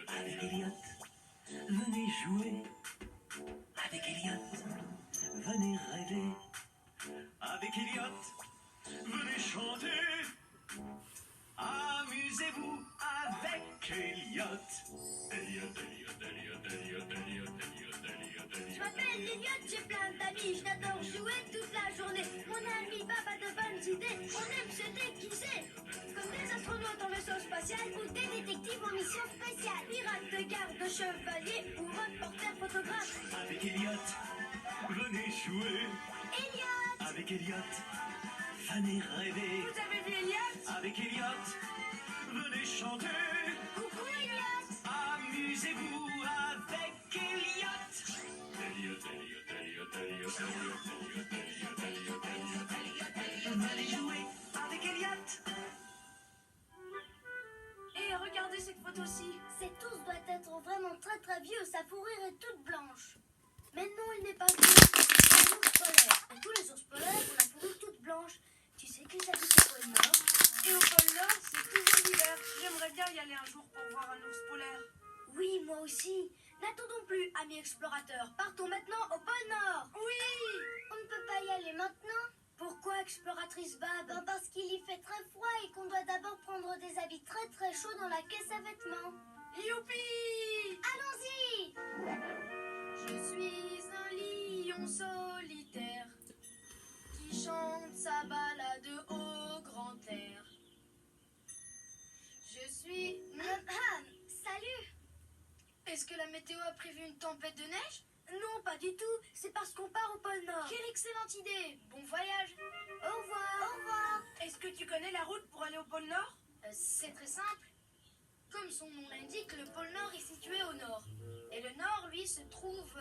Avec Elliot, venez jouer. Avec Elliot, venez rêver. Avec Elliot, venez chanter. Amusez-vous avec Elliot. Je m'appelle Elliot, j'ai plein d'amis, j'adore jouer toute la journée. Mon ami Bob a de bonnes idées, on aime se déguiser. Comme des astronautes en vaisseau spatial ou des détectives en mission spéciale. Pirates, gardes, chevaliers ou reporters photographes. Avec Elliot, venez jouer. Elliot! Avec Elliot, venez rêver. Vous avez vu Elliot? Avec Elliot, venez chanter. Coucou Elliot! Amusez-vous avec Elliot. Venez jouer avec Elliot. Et regardez cette photo-ci. Cet ours doit être vraiment très très vieux, sa fourrure est toute blanche. Mais non, il n'est pas vieux, c'est un ours polaire. Et tous les ours polaires ont la fourrure toute blanche. Tu sais qu'ils habitent au pôle Nord? Et au pôle Nord, c'est toujours l'hiver. J'aimerais bien y aller un jour pour voir un ours polaire. Oui, moi aussi. N'attendons plus, amis explorateurs. Partons maintenant au pôle Nord. Oui! On ne peut pas y aller maintenant. Pourquoi, exploratrice Bab? Parce qu'il y fait très froid et qu'on doit d'abord prendre des habits très très chauds dans la caisse à vêtements. Youpi! Allons-y! Je suis un lion solitaire qui chante sa balade au grand air. Je suis... Salut! Est-ce que la météo a prévu une tempête de neige? Non, pas du tout. C'est parce qu'on part au pôle Nord. Quelle excellente idée! Bon voyage! Au revoir. Au revoir. Est-ce que tu connais la route pour aller au pôle Nord? C'est très simple. Comme son nom l'indique, le pôle Nord est situé au nord. Et le nord, lui, se trouve...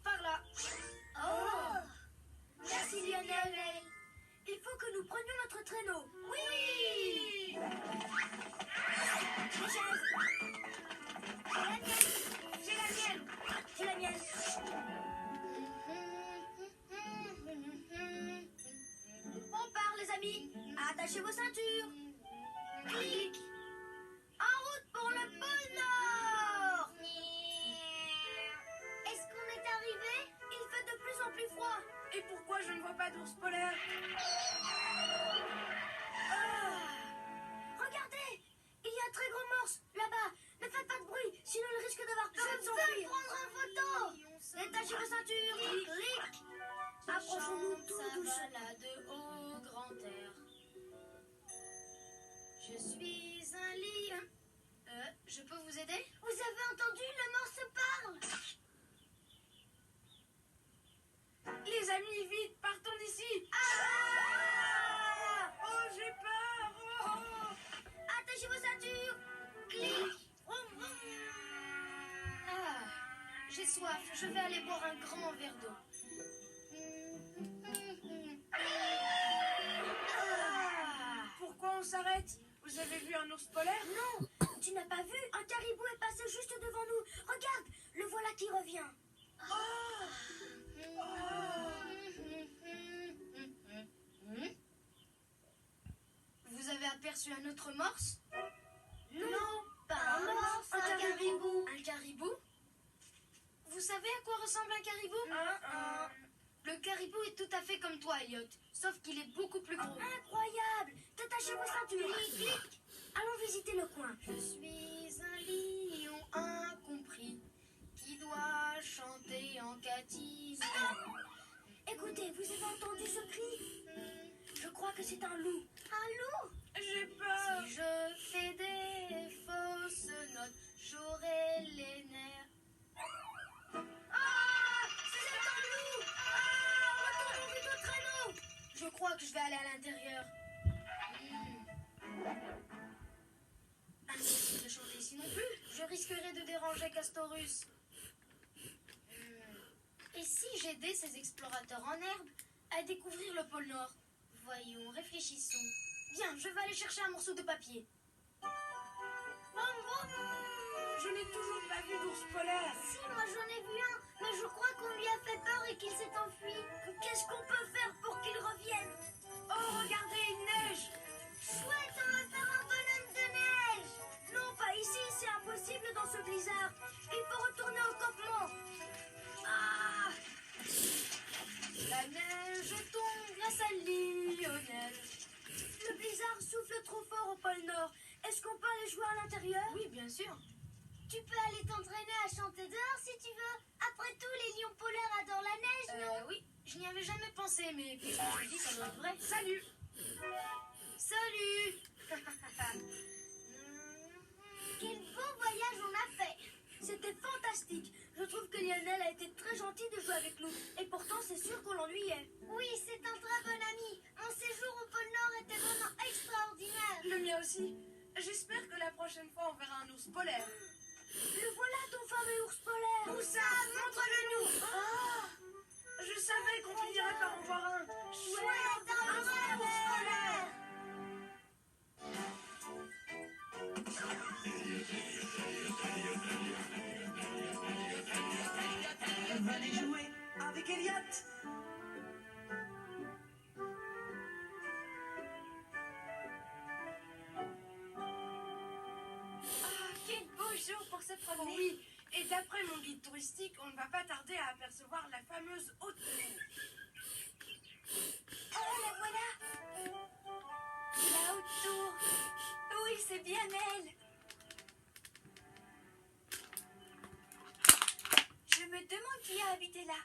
par là. Oh! Merci Lionel. Il faut que nous prenions notre traîneau. Oui! Les chaises. J'ai la mienne. J'ai la mienne. On part les amis. Attachez vos ceintures. Clic. En route pour le pôle Nord. Est-ce qu'on est arrivé? Il fait de plus en plus froid. Et pourquoi je ne vois pas d'ours polaire? Regardez, il y a un très gros morse là-bas. Ne faites pas de bruit, sinon il risque d'avoir peur de s'enfuir. Je veux prendre en photo. Détachez vos ceintures. Clic. Approchons-nous tout doucement. Balade au grand air. Je suis un lion. Je peux vous aider? Vous avez entendu, le morse parle. Les amis, vite, partons d'ici! Ah! Oh, j'ai peur! Oh. Attachez vos ceintures. Clic. Ah, j'ai soif, je vais aller boire un grand verre d'eau. Ah, pourquoi on s'arrête? Vous avez vu un ours polaire? Non, tu n'as pas vu? Un caribou est passé juste devant nous. Regarde, le voilà qui revient. Vous avez aperçu un autre morse? Non, pas un morse, un caribou. Un caribou? Vous savez à quoi ressemble un caribou? Le caribou est tout à fait comme toi, Elliot, sauf qu'il est beaucoup plus gros. Incroyable. Détachez vos ceintures. Clic. Allons visiter le coin. Je suis un lion incompris qui doit chanter en catimini. Écoutez, vous avez entendu ce cri? Je crois que c'est un loup. Un loup? J'ai peur. Si je fais des fausses notes, j'aurai les nerfs. Ah! C'est un loup! Ah! Retournons vite au traîneau! Je crois que je vais aller à l'intérieur. Impossible de chanter ici non plus. Je risquerais de déranger Castorus. Et si j'aidais ces explorateurs en herbe à découvrir le pôle Nord? Voyons, réfléchissons. Bien, je vais aller chercher un morceau de papier. Je n'ai toujours pas vu d'ours polaire. Si, moi j'en ai vu un, mais je crois qu'on lui a fait peur et qu'il s'est enfui. Qu'est-ce qu'on peut faire pour qu'il revienne? Oh, regardez, il neige. Chouette, on va jouer à l'intérieur? Oui, bien sûr. Tu peux aller t'entraîner à chanter dehors si tu veux. Après tout, les lions polaires adorent la neige, non? Oui, je n'y avais jamais pensé, mais puisque tu le dis, ça doit être vrai. Salut. Salut. Quel beau voyage on a fait! C'était fantastique. Je trouve que Lionel a été très gentil de jouer avec nous. Et pourtant, c'est sûr qu'on l'ennuyait. Oui, c'est un très bon ami. Mon séjour au pôle Nord était vraiment extraordinaire. Le mien aussi. J'espère que la prochaine fois, on verra un ours polaire. Le voilà, ton fameux ours polaire. Où ça? Montre-le-nous. Je savais qu'on finirait par en voir un. Chouette, un vrai ours polaire. Venez jouer avec Elliot. Quel beau jour pour se promener. Oui, et d'après mon guide touristique, on ne va pas tarder à apercevoir la fameuse haute tour. Oh, la voilà. La haute tour. Oui, c'est bien elle. Je me demande qui a habité là.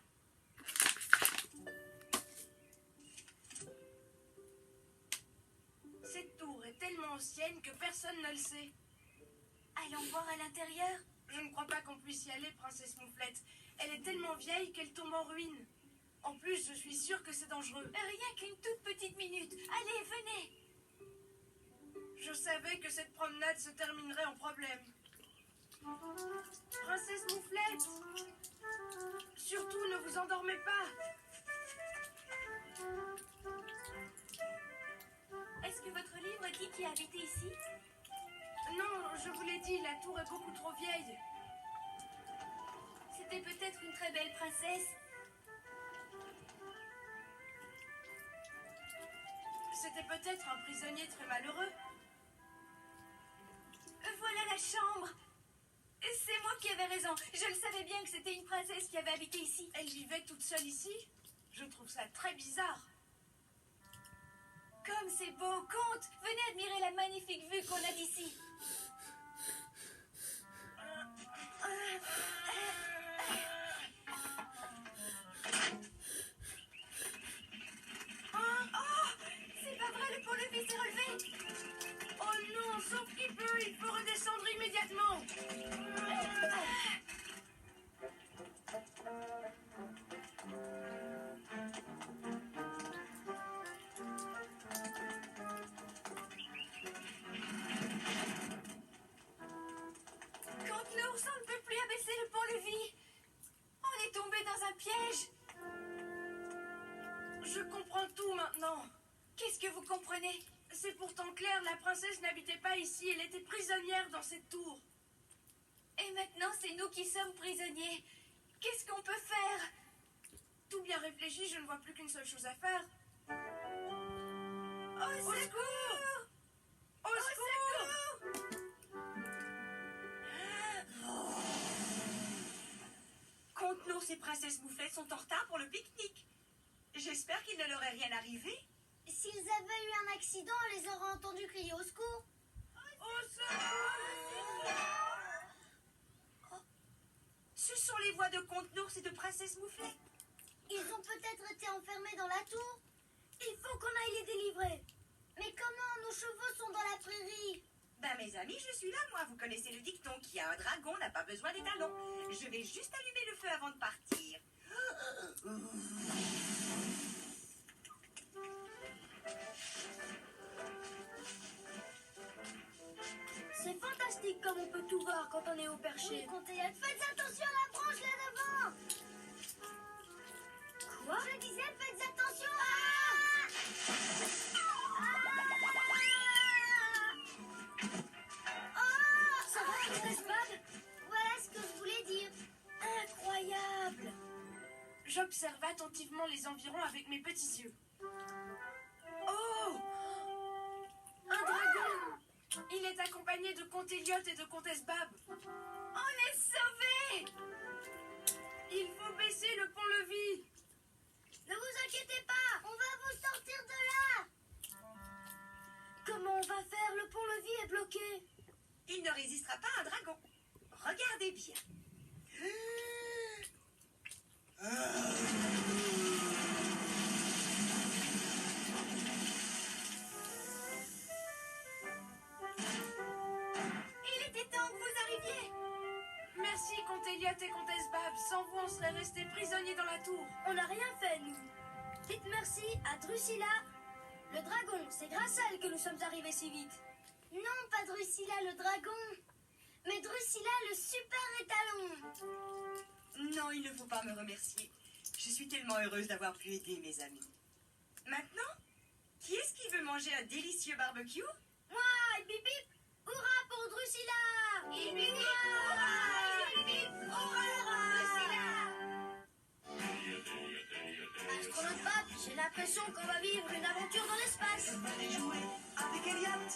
Cette tour est tellement ancienne que personne ne le sait. Allons voir à l'intérieur. Je ne crois pas qu'on puisse y aller, princesse Mouflette. Elle est tellement vieille qu'elle tombe en ruine. En plus, je suis sûre que c'est dangereux. Rien qu'une toute petite minute. Allez, venez. Je savais que cette promenade se terminerait en problème. Princesse Mouflette, surtout ne vous endormez pas. Est-ce que votre livre dit qui a habité ici? Non, je vous l'ai dit, la tour est beaucoup trop vieille. C'était peut-être une très belle princesse. C'était peut-être un prisonnier très malheureux. Voilà la chambre. C'est moi qui avais raison. Je le savais bien que c'était une princesse qui avait habité ici. Elle vivait toute seule ici. Je trouve ça très bizarre. Comme c'est beau, Comte. Venez admirer la magnifique vue qu'on a d'ici. C'est pas vrai, le pont-levis s'est relevé. Oh non, sauf qu'il peut, il faut redescendre immédiatement. Comte l'ours, on ne peut plus abaisser le pont-levis. On est tombé dans un piège. Je comprends tout maintenant. Qu'est-ce que vous comprenez? C'est pourtant clair, la princesse n'habitait pas ici, elle était prisonnière dans cette tour. Et maintenant, c'est nous qui sommes prisonniers. Qu'est-ce qu'on peut faire? Tout bien réfléchi, je ne vois plus qu'une seule chose à faire. Au secours! Au secours! Comte Nours et Princesse Mouflette sont en retard pour le pique-nique. J'espère qu'il ne leur est rien arrivé. S'ils avaient eu un accident, on les aurait entendus crier au secours. Au secours! Ce sont les voix de Comte Nours et de Princesse Mouflette. Ils ont peut-être été enfermés dans la tour. Il faut qu'on aille les délivrer. Mais comment? Nos chevaux sont dans la prairie. Ben mes amis, je suis là, moi. Vous connaissez le dicton qui a un dragon n'a pas besoin des talons. Je vais juste allumer le feu avant de partir. C'est fantastique comme on peut tout voir quand on est au Oui, perché. Comte Elliot, faites attention à la branche là devant. Quoi? Je disais, faites attention. Ça va, Comtesse Bab? Voilà ce que je voulais dire. Incroyable! J'observe attentivement les environs avec mes petits yeux. Oh! Un dragon! Il est accompagné de Comte Elliot et de Comtesse Bab. On est sauvés! Il faut baisser le pont-levis. Ne vous inquiétez pas, on va vous sortir de là. Comment on va faire? Le pont-levis est bloqué. il ne résistera pas à un dragon. Regardez bien. Il était temps que vous arriviez. Merci, comte Elliot et comtesse Bab. Sans vous, on serait restés prisonniers dans la tour. On n'a rien fait, nous. Dites merci à Drusilla, le dragon. C'est grâce à elle que nous sommes arrivés si vite. Non, pas Drusilla, le dragon, mais Drusilla, le super étalon. Non, il ne faut pas me remercier. Je suis tellement heureuse d'avoir pu aider mes amis. Maintenant, qui est-ce qui veut manger un délicieux barbecue? Moi, et bip bip, hurrah pour Drusilla. Et bip bip, hurrah. Et bip bip, hurrah, Drusilla. Astronaute Bab, j'ai l'impression qu'on va vivre une aventure dans l'espace. Venez jouer avec Elliot.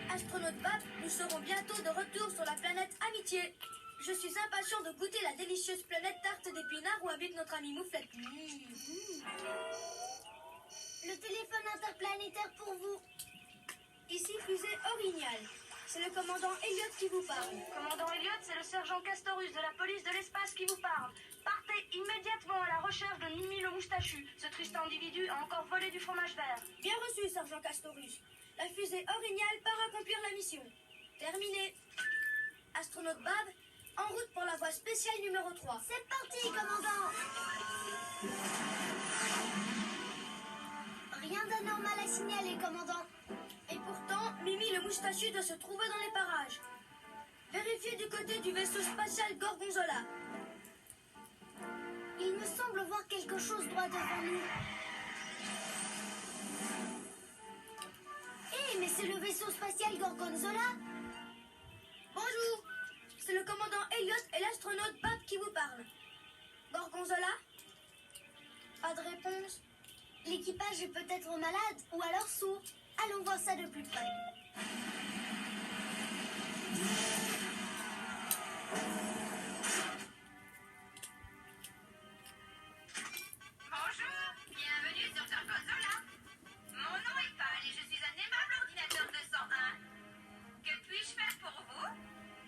Astronaute Bab, nous serons bientôt de retour sur la planète Amitié. Je suis impatient de goûter la délicieuse planète tarte d'épinards où habite notre ami Mouflette. Le téléphone interplanétaire pour vous. Ici fusée Orignal. C'est le commandant Elliot qui vous parle. Commandant Elliot, c'est le sergent Castorus de la police de l'espace qui vous parle. Partez immédiatement à la recherche de Mimi le moustachu. Ce triste individu a encore volé du fromage vert. Bien reçu, sergent Castorus. La fusée Orignal part accomplir la mission. Terminé. Astronaute Bab, en route pour la voie spéciale numéro 3. C'est parti, commandant. Rien d'anormal à signaler, commandant. Et pourtant, Mimi le moustachu doit se trouver dans les parages. Vérifiez du côté du vaisseau spatial Gorgonzola. Il me semble voir quelque chose droit devant nous. Hé, mais c'est le vaisseau spatial Gorgonzola. Bonjour, c'est le commandant Elliot et l'astronaute Bab qui vous parlent. Gorgonzola? Pas de réponse. L'équipage est peut-être malade ou alors sourd. Allons voir ça de plus près. Bonjour, bienvenue sur Gorgonzola. Mon nom est Pal et je suis un aimable ordinateur 201. Que puis-je faire pour vous?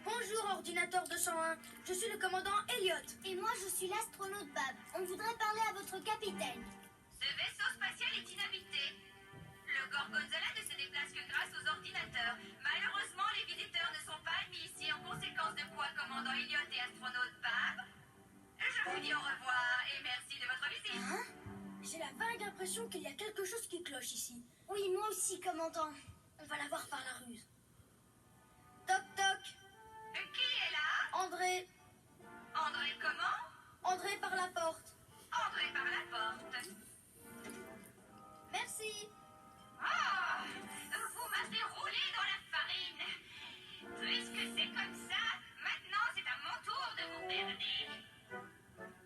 Bonjour, ordinateur 201. Je suis le commandant Elliot. Et moi, je suis l'astronaute Bab. On voudrait parler à votre capitaine. Ce vaisseau spatial est inhabité. Le Gorgonzola ne se déplace que grâce aux ordinateurs. Malheureusement, les visiteurs ne sont pas admis ici en conséquence de quoi, commandant Elliot et astronaute Bab. Je vous dis au revoir et merci de votre visite. Hein? J'ai la vague impression qu'il y a quelque chose qui cloche ici. Oui, moi aussi, commandant. On va la voir par la ruse. Toc toc. Qui est là? André. André comment? André par la porte. André par la porte. Merci. Oh, vous m'avez roulé dans la farine. Puisque c'est comme ça, maintenant c'est à mon tour de vous berner.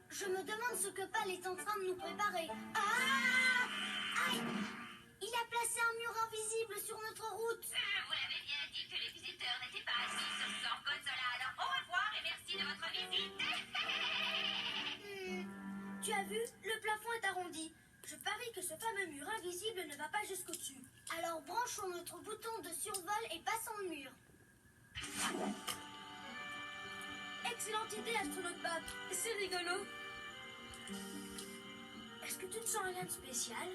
Je me demande ce que Pal est en train de nous préparer. Ah! Aïe! Il a placé un mur invisible sur notre route. Je vous l'avais bien dit que les visiteurs n'étaient pas assis sur Gorgonzola. Alors au revoir et merci de votre visite. Tu as vu? Le plafond est arrondi. Je parie que ce fameux mur invisible ne va pas jusqu'au-dessus. Alors branchons notre bouton de survol et passons le mur. Excellente idée, astronaute Bab. C'est rigolo. Est-ce que tu ne sens rien de spécial?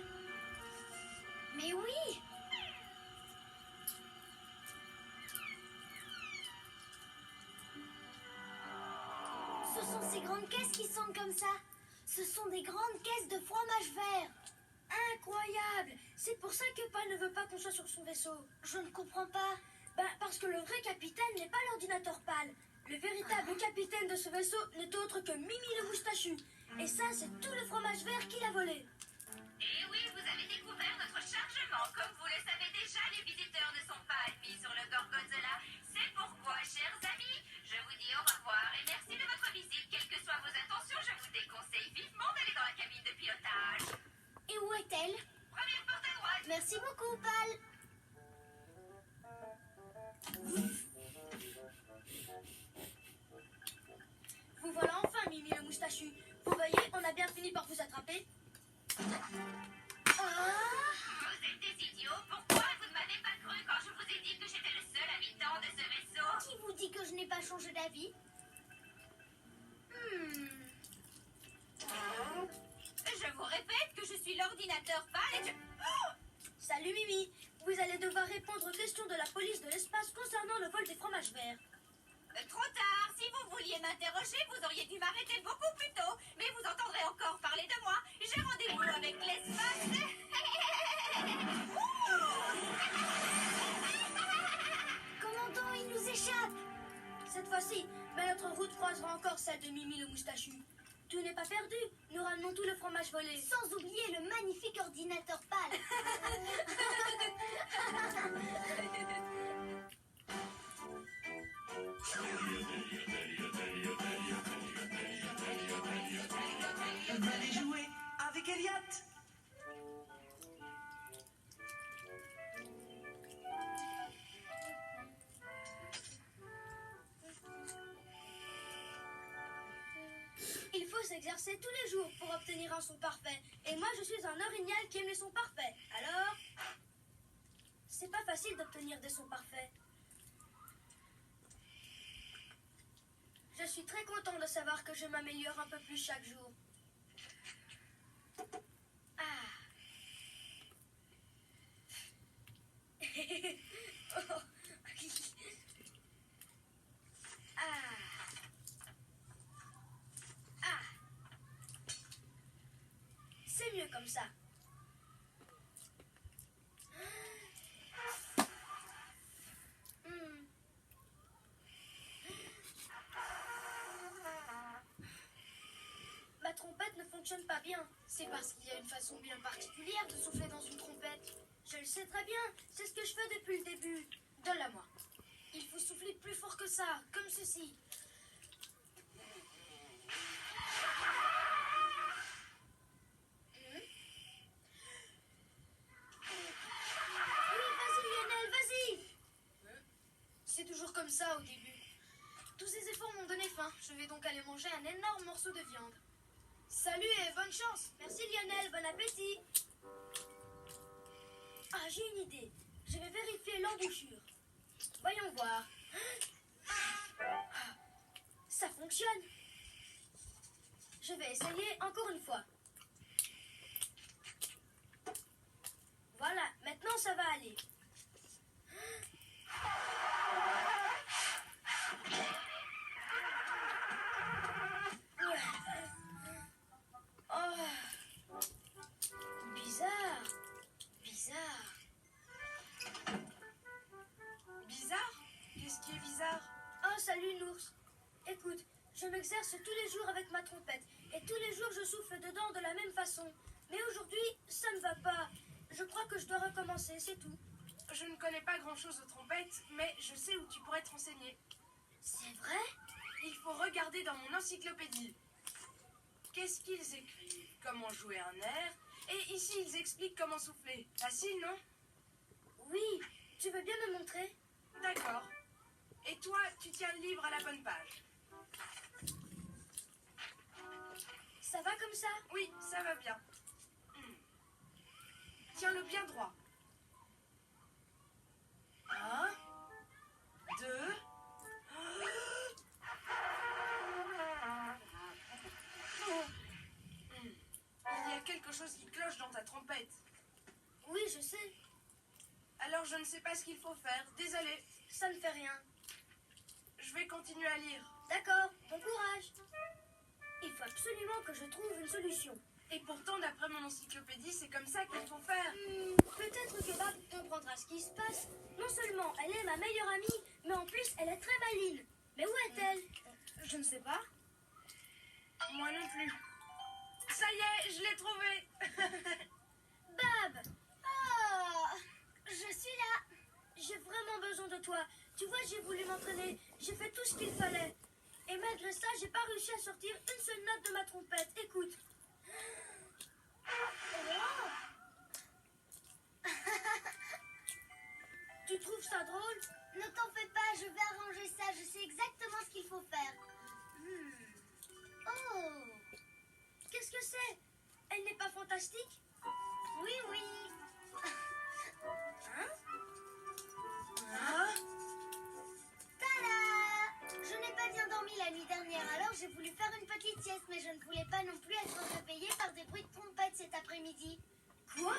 Mais oui! Ce sont ces grandes caisses qui sentent comme ça. Ce sont des grandes caisses de fromage vert. Incroyable! C'est pour ça que Pal ne veut pas qu'on soit sur son vaisseau. Je ne comprends pas. Ben, parce que le vrai capitaine n'est pas l'ordinateur Pal. Le véritable capitaine de ce vaisseau n'est autre que Mimi le moustachu. Et ça, c'est tout le fromage vert qu'il a volé. Et oui, vous avez découvert notre chargement. Comme vous le savez déjà, les visiteurs ne sont pas admis sur le Gorgonzola. C'est pourquoi, chers amis, je vous dis au revoir et merci de votre visite. Quelles que soient vos intentions, je vous déconseille vivement d'aller dans la cabine de pilotage. Et où est-elle? Première porte à droite. Merci beaucoup, Pal. dit que je n'ai pas changé d'avis? Je vous répète que je suis l'ordinateur pâle et que... Salut Mimi, vous allez devoir répondre aux questions de la police de l'espace concernant le vol des fromages verts. Trop tard. Si vous vouliez m'interroger, vous auriez dû m'arrêter beaucoup plus tôt. Mais vous entendrez encore parler de moi. J'ai rendez-vous avec l'espace. Commandant, il nous échappe! Cette fois-ci, mais notre route croisera encore celle de Mimi le moustachu. Tout n'est pas perdu, nous ramenons tout le fromage volé. Sans oublier le magnifique ordinateur pâle. Allez jouer avec Elliot. Il faut s'exercer tous les jours pour obtenir un son parfait. Et moi, je suis un orignal qui aime les sons parfaits. Alors, c'est pas facile d'obtenir des sons parfaits. Je suis très content de savoir que je m'améliore un peu plus chaque jour. Ah. Oh. Ah. Ah. C'est mieux comme ça. Hmm. Ma trompette ne fonctionne pas bien. C'est parce qu'il y a une façon bien particulière de souffler dans une trompette. Je le sais très bien, c'est ce que je fais depuis le début. Donne-la-moi. Il faut souffler plus fort que ça, comme ceci. Oui, vas-y Lionel, vas-y. C'est toujours comme ça au début. Tous ces efforts m'ont donné faim. Je vais donc aller manger un énorme morceau de viande. Salut et bonne chance. Merci Lionel, bon appétit. Ah, j'ai une idée. Je vais vérifier l'embouchure. Voyons voir. Ah, ça fonctionne. Je vais essayer encore une fois. Voilà, maintenant ça va aller. Oh. Bizarre. Bizarre. Bizarre? Qu'est-ce qui est bizarre? Oh, salut Nours. Écoute, je m'exerce tous les jours avec ma trompette. Et tous les jours, je souffle dedans de la même façon. Mais aujourd'hui, ça ne va pas. Je crois que je dois recommencer, c'est tout. Je ne connais pas grand-chose aux trompettes, mais je sais où tu pourrais te renseigner. C'est vrai? Il faut regarder dans mon encyclopédie. Qu'est-ce qu'ils écrivent? Comment jouer un air? Et ici, ils expliquent comment souffler. Facile, non? Oui. Tu veux bien me montrer? D'accord. Et toi, tu tiens le livre à la bonne page. Ça va comme ça? Oui, ça va bien. Tiens-le bien droit. 1, 2... Il y a quelque chose qui cloche dans ta trompette. Oui, je sais. Alors je ne sais pas ce qu'il faut faire. Désolée. Ça ne fait rien. Je vais continuer à lire. D'accord, bon courage. Il faut absolument que je trouve une solution. Et pourtant, d'après mon encyclopédie, c'est comme ça qu'il faut faire. Peut-être que Bab comprendra ce qui se passe. Non seulement elle est ma meilleure amie, mais en plus elle est très maligne. Mais où est-elle? Je ne sais pas. Moi non plus. Ça y est, je l'ai trouvé. Bab! Oh! Je suis là. J'ai vraiment besoin de toi. Tu vois, j'ai voulu m'entraîner. J'ai fait tout ce qu'il fallait. Et malgré ça, j'ai pas réussi à sortir une seule note de ma trompette. Écoute. Oh. Tu trouves ça drôle? Ne t'en fais pas, je vais arranger ça. Je sais exactement ce qu'il faut faire. Oh! Qu'est-ce que c'est? Elle n'est pas fantastique? Oui, oui. Hein? Hein? Tada! sieste, mais je ne voulais pas non plus être réveillée par des bruits de trompette cet après-midi. Quoi?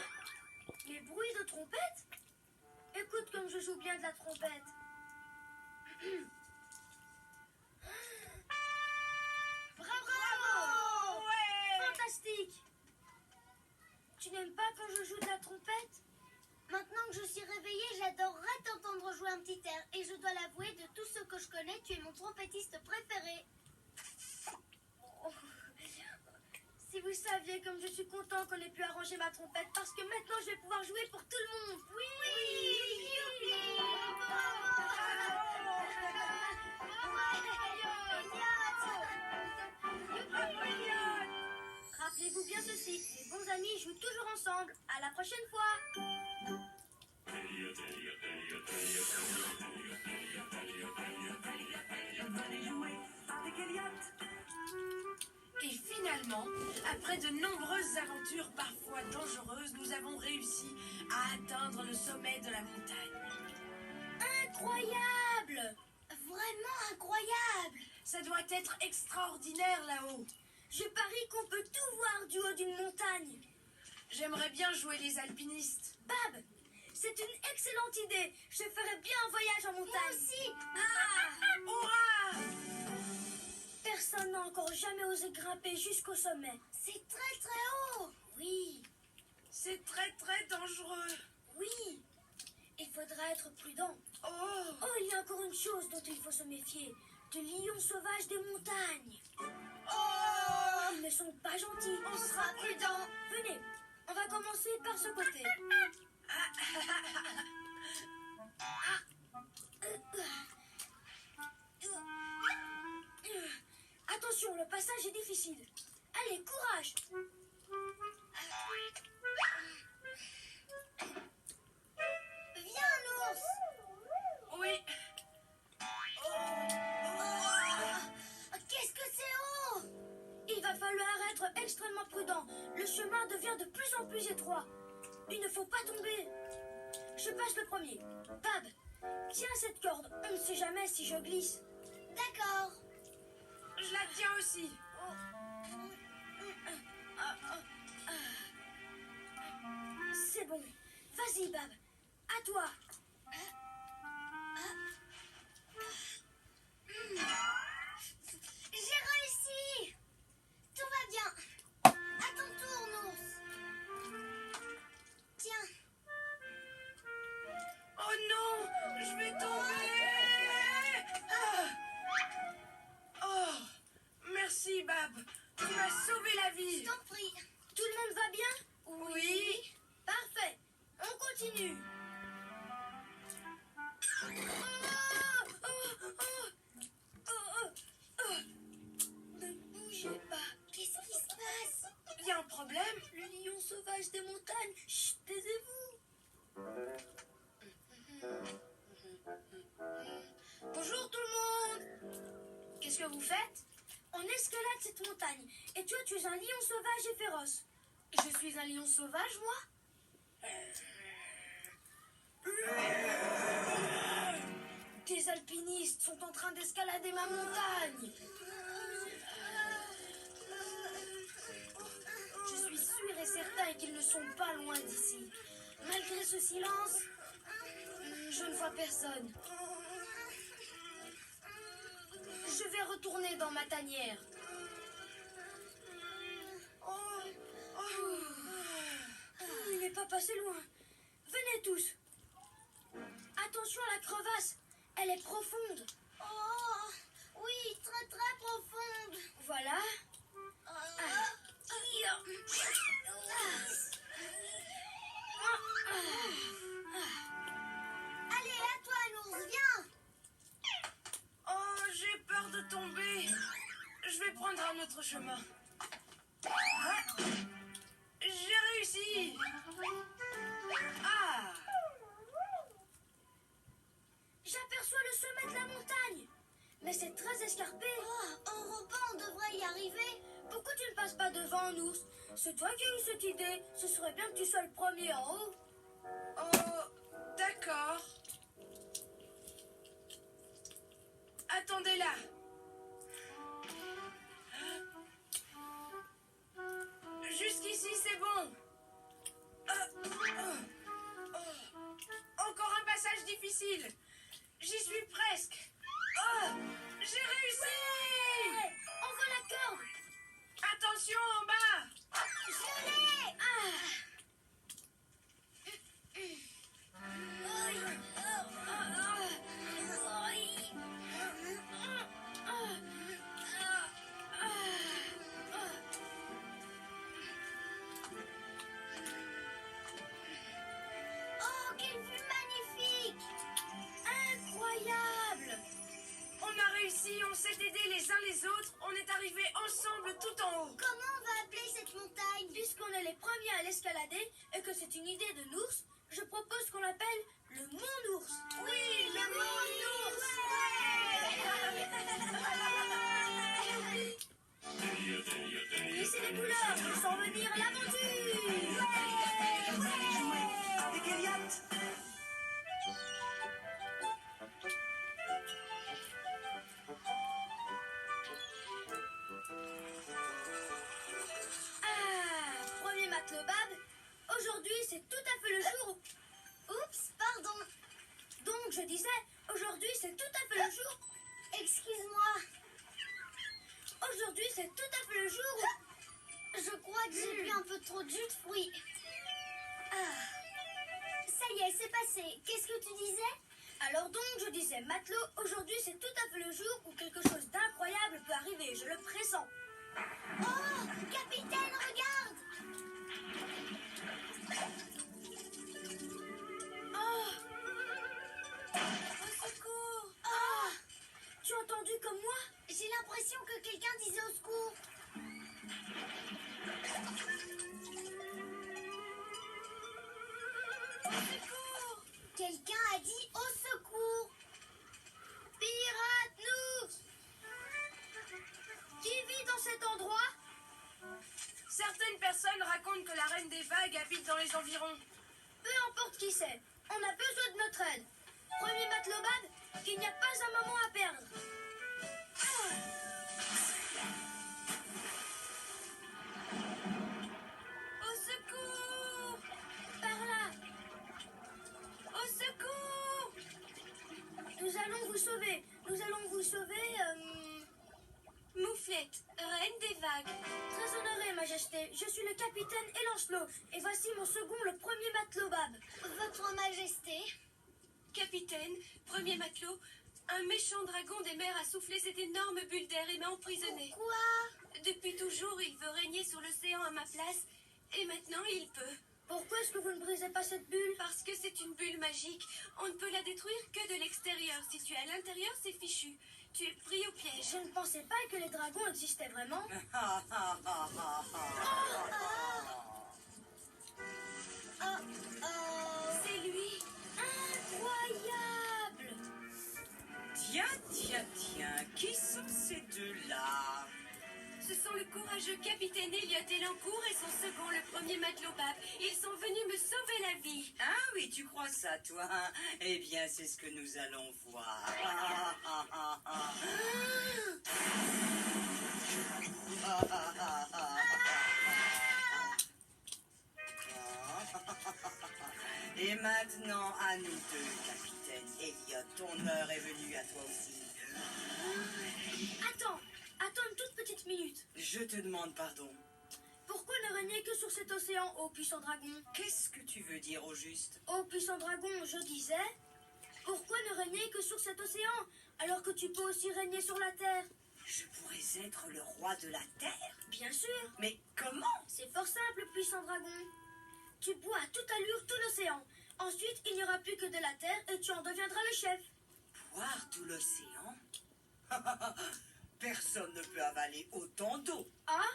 Les bruits de trompette? Écoute comme je joue bien de la trompette. Bravo! Ouais! Fantastique! Tu n'aimes pas quand je joue de la trompette? Maintenant que je suis réveillée, j'adorerais t'entendre jouer un petit air. Et je dois l'avouer, de tous ceux que je connais, tu es mon trompettiste préféré. Oh. Si vous saviez comme je suis content qu'on ait pu arranger ma trompette, parce que maintenant je vais pouvoir jouer pour tout le monde. Oui! Rappelez-vous bien ceci, les bons amis jouent toujours ensemble. À la prochaine fois. Venez jouer avec Elliot. Et finalement, après de nombreuses aventures parfois dangereuses, nous avons réussi à atteindre le sommet de la montagne. Incroyable! Vraiment incroyable! Ça doit être extraordinaire là-haut. Je parie qu'on peut tout voir du haut d'une montagne. J'aimerais bien jouer les alpinistes. Bab, c'est une excellente idée. Je ferais bien un voyage en Moi montagne. aussi! Hurrah! Personne n'a encore jamais osé grimper jusqu'au sommet. C'est très très haut! Oui, C'est très très dangereux. oui. Il faudra être prudent. Oh! Oh, il y a encore une chose dont il faut se méfier. De lions sauvages des montagnes. Oh! Ils ne sont pas gentils. On sera prudent! Venez, on va commencer par ce côté. Attention, le passage est difficile. Allez, courage. Viens, l'ours! Oui. Qu'est-ce que c'est haut! Il va falloir être extrêmement prudent. Le chemin devient de plus en plus étroit. Il ne faut pas tomber. Je passe le premier. Bab, tiens cette corde. On ne sait jamais si je glisse. D'accord. Je la tiens aussi. C'est bon. Vas-y, Bab. À toi. J'ai réussi! Tout va bien. À ton tour, l'ours. Tiens, Oh non! Je vais tomber! Oh! Merci, Bab. Tu m'as sauvé la vie. je t'en prie. Tout le monde va bien? Oui. Parfait. On continue. Ne bougez pas. Qu'est-ce qui se passe? Il y a un problème? Le lion sauvage des montagnes. Chut, taisez-vous. Bonjour tout le monde. Qu'est-ce que vous faites? On escalade cette montagne. Et toi, tu es un lion sauvage et féroce. Je suis un lion sauvage, moi? Des alpinistes sont en train d'escalader ma montagne. Je suis sûr et certain qu'ils ne sont pas loin d'ici. Malgré ce silence, je ne vois personne. Je vais retourner dans ma tanière. Il n'est pas passé loin. Venez tous. Attention à la crevasse. Elle est profonde. Oh, oui, très très profonde. Voilà. Allez, à toi, l'ours, viens. Oh, j'ai peur de tomber. Je vais prendre un autre chemin. Ah, j'ai réussi. Ah! J'aperçois le sommet de la montagne. Mais c'est très escarpé. Oh, en rampant, on devrait y arriver. Pourquoi tu ne passes pas devant, ours? C'est toi qui as eu cette idée. Ce serait bien que tu sois le premier en haut. Oh, d'accord. Attendez là. Ici, c'est bon. Encore un passage difficile. J'y suis presque. Oh, j'ai réussi. Ouais, on voit la corde. Attention en bas. Je l'ai. Oh, quelle vue magnifique! Incroyable. On a réussi, on s'est aidés les uns les autres. On est arrivés ensemble tout en haut. Comment on va appeler cette montagne? Puisqu'on est les premiers à l'escalader et que c'est une idée de Nours, je propose qu'on l'appelle le Mont Nours. Oui, le Mont Nours. Laissez les couleurs pour s'en venir à l'aventure. Allez jouer avec Elliot. Premier matelot Bab, aujourd'hui c'est tout à fait le jour. Oups, pardon. Donc je disais, aujourd'hui c'est tout à fait le jour. Excuse-moi. Aujourd'hui c'est tout à fait le jour. Je crois que j'ai bu un peu trop de jus de fruits. Ça y est, c'est passé. Qu'est-ce que tu disais? Alors donc je disais, matelot, aujourd'hui c'est tout à fait le jour où quelque chose d'incroyable peut arriver, je le pressens. Oh, capitaine, regarde! Oh, au secours. Ah, tu as entendu comme moi? J'ai l'impression que quelqu'un disait au secours. Au secours. Quelqu'un a dit au secours. Pirate Nours. Qui vit dans cet endroit? Certaines personnes racontent que la reine des vagues habite dans les environs. Peu importe qui c'est, on a besoin de notre aide. Premier matelot Bab, il n'y a pas un moment à perdre. Au secours! Par là! Au secours! Nous allons vous sauver. Nous allons vous sauver. Mouflette, reine des vagues. Très honorée, Majesté. Je suis le capitaine Elancelot. Et voici mon second, le premier matelot Bab. Votre Majesté. Capitaine, premier matelot, un méchant dragon des mers a soufflé cette énorme bulle d'air et m'a emprisonné. Quoi? Depuis toujours, il veut régner sur l'océan à ma place. Et maintenant, il peut. Pourquoi est-ce que vous ne brisez pas cette bulle? Parce que c'est une bulle magique. On ne peut la détruire que de l'extérieur. Si tu es à l'intérieur, c'est fichu. Tu es pris au piège. Je ne pensais pas que les dragons existaient vraiment. C'est lui. Incroyable! Tiens, qui sont ces deux-là? Ce sont le courageux capitaine Elliot Elancourt et son second, le premier matelot Bab. Ils sont venus me sauver la vie. Ah oui, tu crois ça, toi? Eh bien, c'est ce que nous allons voir. Et maintenant, à nous deux, capitaine Elliot, ton heure est venue à toi aussi. Attends une toute petite minute. Je te demande pardon. Pourquoi ne régnez que sur cet océan, ô puissant dragon? Qu'est-ce que tu veux dire au juste? Ô puissant dragon, je disais, pourquoi ne régner que sur cet océan, alors que tu peux aussi régner sur la terre? Je pourrais être le roi de la terre? Bien sûr, Mais comment? c'est fort simple, puissant dragon. Tu bois à toute allure tout l'océan. Ensuite, il n'y aura plus que de la terre et tu en deviendras le chef. Boire tout l'océan? Personne ne peut avaler autant d'eau. Ah,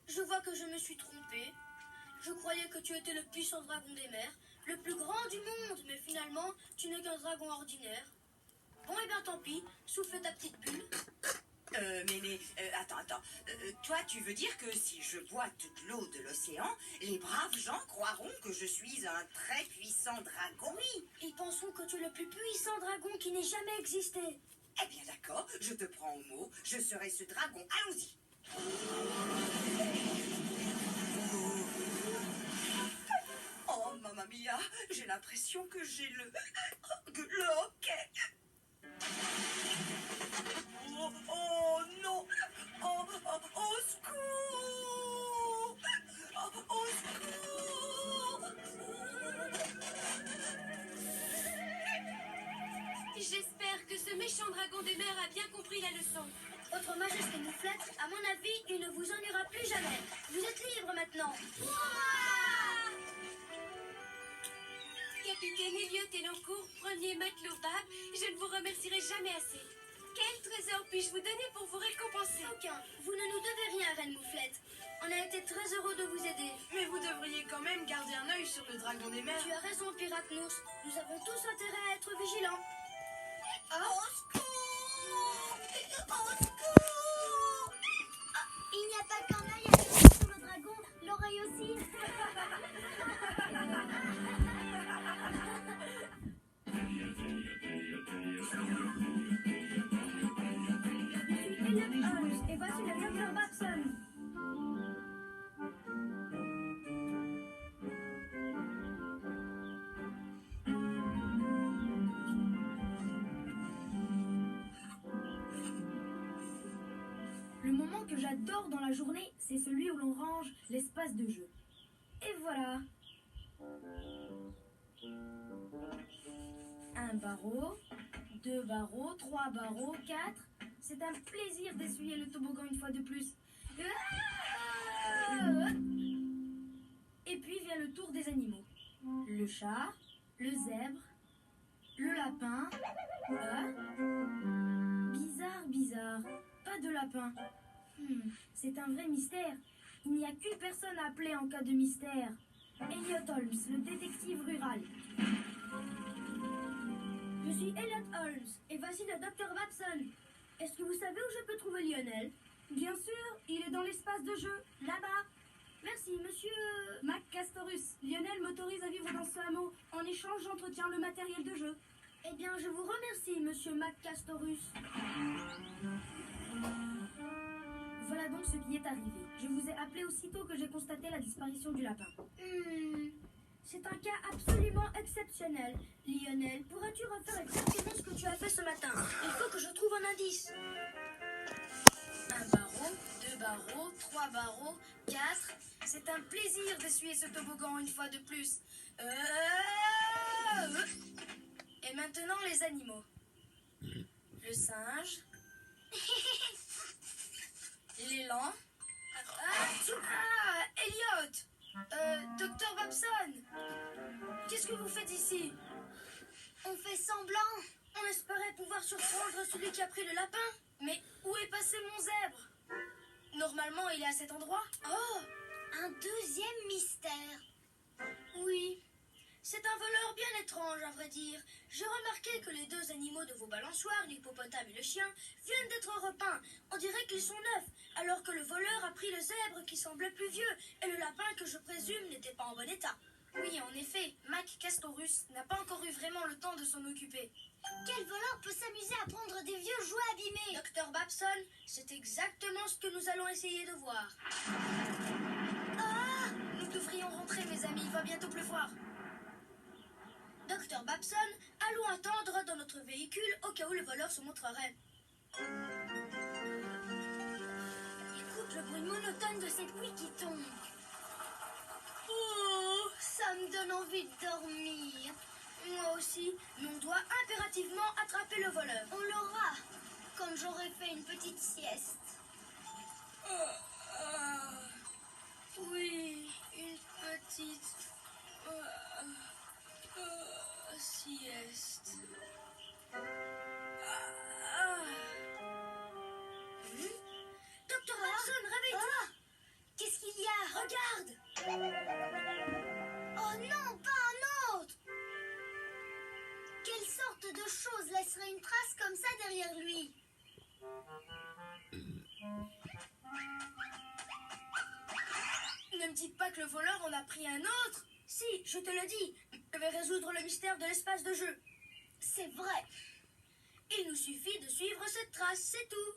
je vois que je me suis trompée. Je croyais que tu étais le puissant dragon des mers, le plus grand du monde, mais finalement, tu n'es qu'un dragon ordinaire. Bon, et bien tant pis, souffle ta petite bulle. Attends. Toi, tu veux dire que si je bois toute l'eau de l'océan, les braves gens croiront que je suis un très puissant dragon? Oui, ils penseront que tu es le plus puissant dragon qui n'ait jamais existé. Eh bien, d'accord, je te prends au mot. Je serai ce dragon. Allons-y. Oh, mamma mia, j'ai l'impression que j'ai le hoquet. Oh, oh non. Oh, oh, au secours. Oh, au secours. J'espère que ce méchant dragon des mers a bien compris la leçon. Votre Majesté Mouflette, à mon avis, il ne vous ennuiera plus jamais. Vous êtes libre maintenant. Capitaine Elliot Elancourt, premier matelot Bab, je ne vous remercierai jamais assez. Quel trésor puis-je vous donner pour vous récompenser? Aucun. Vous ne nous devez rien, Reine Mouflette. On a été très heureux de vous aider. Mais vous devriez quand même garder un œil sur le dragon des mers. Tu as raison, Pirate Nours. Nous avons tous intérêt à être vigilants. Au secours. Au secours. Il n'y a pas qu'un œil à faire sur le dragon, l'oreille aussi. Elliot Holmes, et voici le docteur Babson. Le moment que j'adore dans la journée, c'est celui où l'on range l'espace de jeu. Et voilà. Un barreau, 2 barreaux, 3 barreaux, 4. C'est un plaisir d'essuyer le toboggan une fois de plus. Et puis vient le tour des animaux. Le chat, le zèbre, le lapin. Bizarre, bizarre. Pas de lapin. C'est un vrai mystère. Il n'y a qu'une personne à appeler en cas de mystère. Elliot Holmes, le détective rural. Je suis Elliot Holmes et voici le docteur Watson. Est-ce que vous savez où je peux trouver Lionel? Bien sûr, il est dans l'espace de jeu, là-bas. Merci, monsieur... Mac Castorus. Lionel m'autorise à vivre dans ce hameau. En échange, j'entretiens le matériel de jeu. Eh bien, je vous remercie, monsieur Mac Castorus. Voilà donc ce qui est arrivé. Je vous ai appelé aussitôt que j'ai constaté la disparition du lapin. C'est un cas absolument exceptionnel. Lionel, pourrais-tu refaire exactement ce que tu as fait ce matin? Il faut que je trouve un indice. Un barreau, 2 barreaux, 3 barreaux, 4. C'est un plaisir d'essuyer ce toboggan une fois de plus. Et maintenant les animaux. Le singe. L'élan. Elliot. Docteur Babson. Qu'est-ce que vous faites ici? On fait semblant. On espérait pouvoir surprendre celui qui a pris le lapin. Mais où est passé mon zèbre? Normalement, il est à cet endroit. Oh, Un deuxième mystère. oui. C'est un voleur bien étrange, à vrai dire. J'ai remarqué que les 2 animaux de vos balançoires, l'hippopotame et le chien, viennent d'être repeints. On dirait qu'ils sont neufs, alors que le voleur a pris le zèbre qui semblait plus vieux et le lapin que je présume n'était pas en bon état. Oui, en effet, Mac Castorus n'a pas encore eu vraiment le temps de s'en occuper. Quel voleur peut s'amuser à prendre des vieux jouets abîmés? Docteur Babson, c'est exactement ce que nous allons essayer de voir. Nous devrions rentrer, mes amis, il va bientôt pleuvoir. Docteur Babson, allons attendre dans notre véhicule au cas où le voleur se montrerait. Écoute le bruit monotone de cette pluie qui tombe. Oh, ça me donne envie de dormir. Moi aussi, mais on doit impérativement attraper le voleur. On l'aura, comme j'aurais fait une petite sieste. Oui, une petite sieste. Docteur Watson, réveille-toi! Qu'est-ce qu'il y a? Regarde! Oh non, pas un autre! Quelle sorte de chose laisserait une trace comme ça derrière lui? Ne me dites pas que le voleur en a pris un autre. Si, je te le dis, je vais résoudre le mystère de l'espace de jeu. C'est vrai. Il nous suffit de suivre cette trace, c'est tout.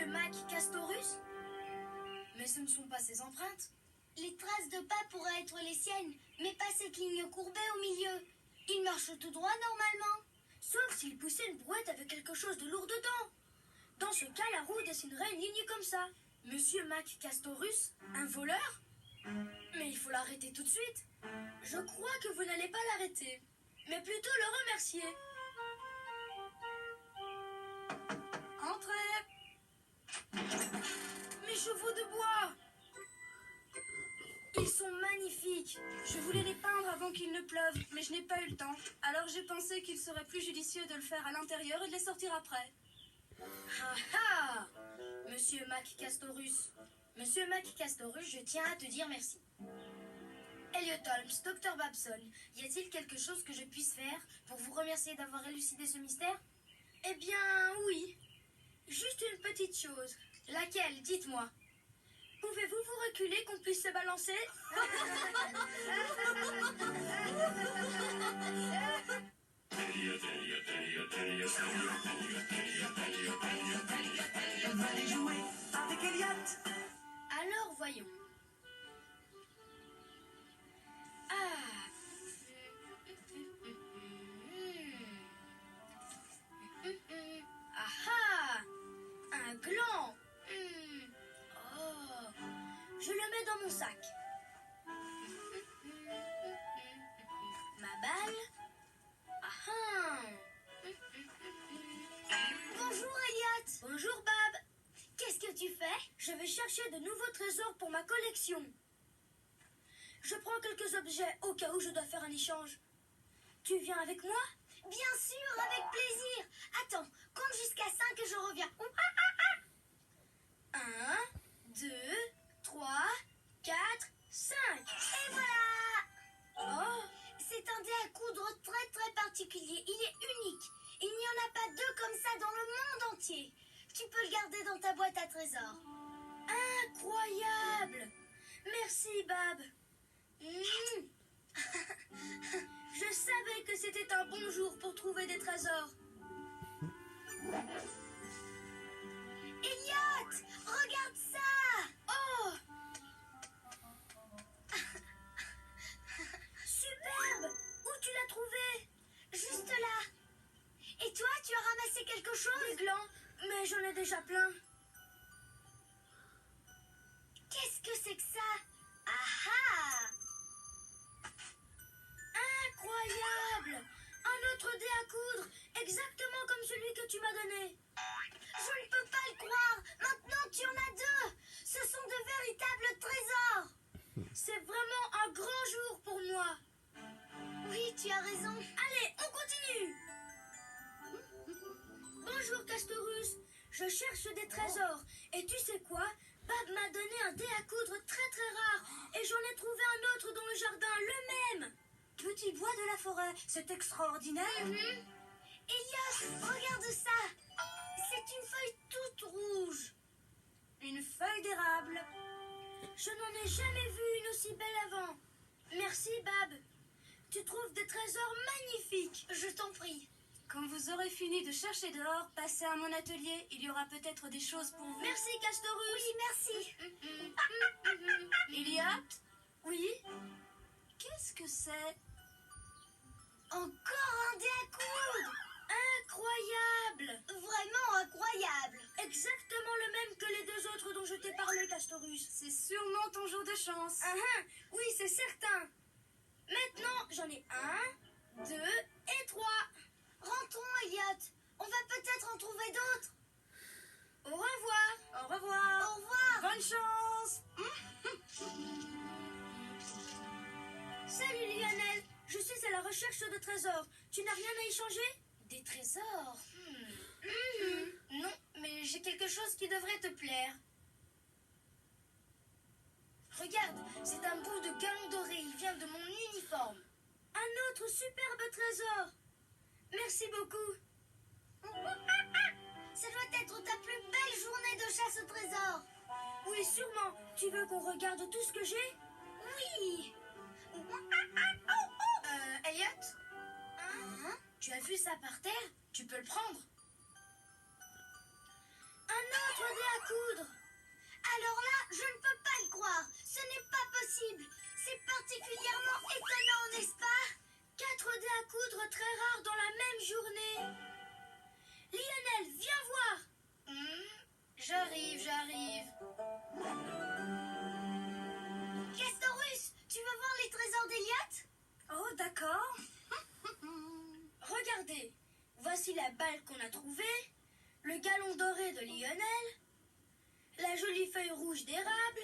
Monsieur Mac Castorus? Mais ce ne sont pas ses empreintes. Les traces de pas pourraient être les siennes, mais pas cette ligne courbée au milieu. Il marche tout droit normalement. Sauf s'il poussait une brouette avec quelque chose de lourd dedans. Dans ce cas, la roue dessinerait une ligne comme ça. Monsieur Mac Castorus, un voleur? Mais il faut l'arrêter tout de suite. Je crois que vous n'allez pas l'arrêter, mais plutôt le remercier. Entrez! Mes chevaux de bois! Ils sont magnifiques. Je voulais les peindre avant qu'il ne pleuve, mais je n'ai pas eu le temps. Alors j'ai pensé qu'il serait plus judicieux de le faire à l'intérieur et de les sortir après. Ah ah! Monsieur Mac Castorus. Monsieur Mac Castorus, je tiens à te dire merci. Elliot Holmes, Dr. Babson, y a-t-il quelque chose que je puisse faire pour vous remercier d'avoir élucidé ce mystère? Eh bien, oui. Juste une petite chose. Laquelle? Dites-moi. Pouvez-vous vous reculer qu'on puisse se balancer? Venez jouer avec Elliot. Alors, voyons. Ah. Ah. Un gland. Oh. Je le mets dans mon sac. Ma balle. Ah. Bonjour Elliot. Bonjour, Bab. Qu'est-ce que tu fais? Je vais chercher de nouveaux trésors pour ma collection. Je prends quelques objets au cas où je dois faire un échange. Tu viens avec moi? Bien sûr, avec plaisir. Attends, compte jusqu'à 5 et je reviens. 1, 2, 3, 4, 5. Et voilà! Oh, C'est un dé à coudre très très particulier. Il est unique. Il n'y en a pas deux comme ça dans le monde entier. Tu peux le garder dans ta boîte à trésors. incroyable! Merci, Bab. Je savais que c'était un bon jour pour trouver des trésors. Elliot, regarde ça! Oh! Superbe! Où tu l'as trouvé? Juste là. Et toi, tu as ramassé quelque chose? Des glands, mais j'en ai déjà plein. Qu'est-ce que c'est que ça? Ah ah! Incroyable! Un autre dé à coudre, exactement comme celui que tu m'as donné. Je ne peux pas le croire. Maintenant, tu en as deux. Ce sont de véritables trésors. C'est vraiment un grand jour pour moi. Oui, tu as raison. Allez, on continue. Bonjour, Castorus. Je cherche des trésors. Et tu sais quoi? Bab m'a donné un dé à coudre très très rare. Et j'en ai trouvé un autre dans le jardin, le même. Petit bois de la forêt, c'est extraordinaire. Elliot, regarde ça. C'est une feuille toute rouge. Une feuille d'érable. Je n'en ai jamais vu une aussi belle avant. Merci, Bab. Tu trouves des trésors magnifiques. Je t'en prie. Quand vous aurez fini de chercher dehors, passez à mon atelier. Il y aura peut-être des choses pour vous. Merci, Castorus. Oui, merci. Elliot? Oui? Qu'est-ce que c'est? Encore un dé à coudre. Incroyable! Vraiment incroyable. Exactement le même que les deux autres dont je t'ai parlé, Castorus. C'est sûrement ton jour de chance. Oui, c'est certain. Maintenant, j'en ai 1, 2 et 3. Rentrons, Elliot. On va peut-être en trouver d'autres. Au revoir. Au revoir. Au revoir. Bonne chance. Salut, Lionel. Je suis à la recherche de trésors. Tu n'as rien à échanger? Des trésors? Non, mais j'ai quelque chose qui devrait te plaire. Regarde, c'est un bout de galon doré. Il vient de mon uniforme. Un autre superbe trésor. Merci beaucoup. Ça doit être ta plus belle journée de chasse au trésor. Oui, sûrement. Tu veux qu'on regarde tout ce que j'ai? Oui. Elliot? Tu as vu ça par terre? Tu peux le prendre. Un autre dé à Étonnant, n'est-ce pas? 4 dés à coudre très rares dans la même journée. Lionel, viens voir. J'arrive. Castorus, tu veux voir les trésors d'Eliott? Oh, d'accord. Regardez, voici la balle qu'on a trouvée, le galon doré de Lionel, la jolie feuille rouge d'érable,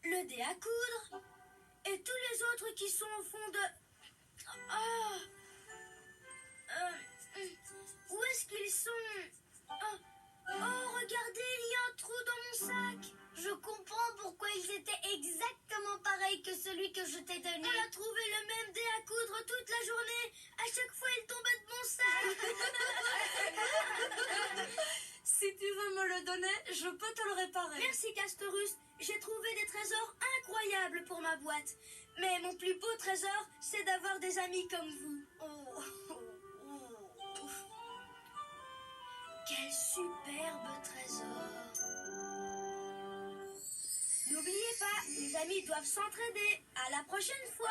le dé à coudre, et tous les autres qui sont au fond de... où est-ce qu'ils sont? Regardez, il y a un trou dans mon sac. Je comprends pourquoi ils étaient exactement pareils que celui que je t'ai donné. Elle a trouvé le même dé à coudre toute la journée. À chaque fois, il tombait de mon sac. Si tu veux me le donner, je peux te le réparer. Merci, Castorus. J'ai trouvé des trésors incroyables pour ma boîte. Mais mon plus beau trésor, c'est d'avoir des amis comme vous. Quel superbe trésor. N'oubliez pas, les amis doivent s'entraider. À la prochaine fois.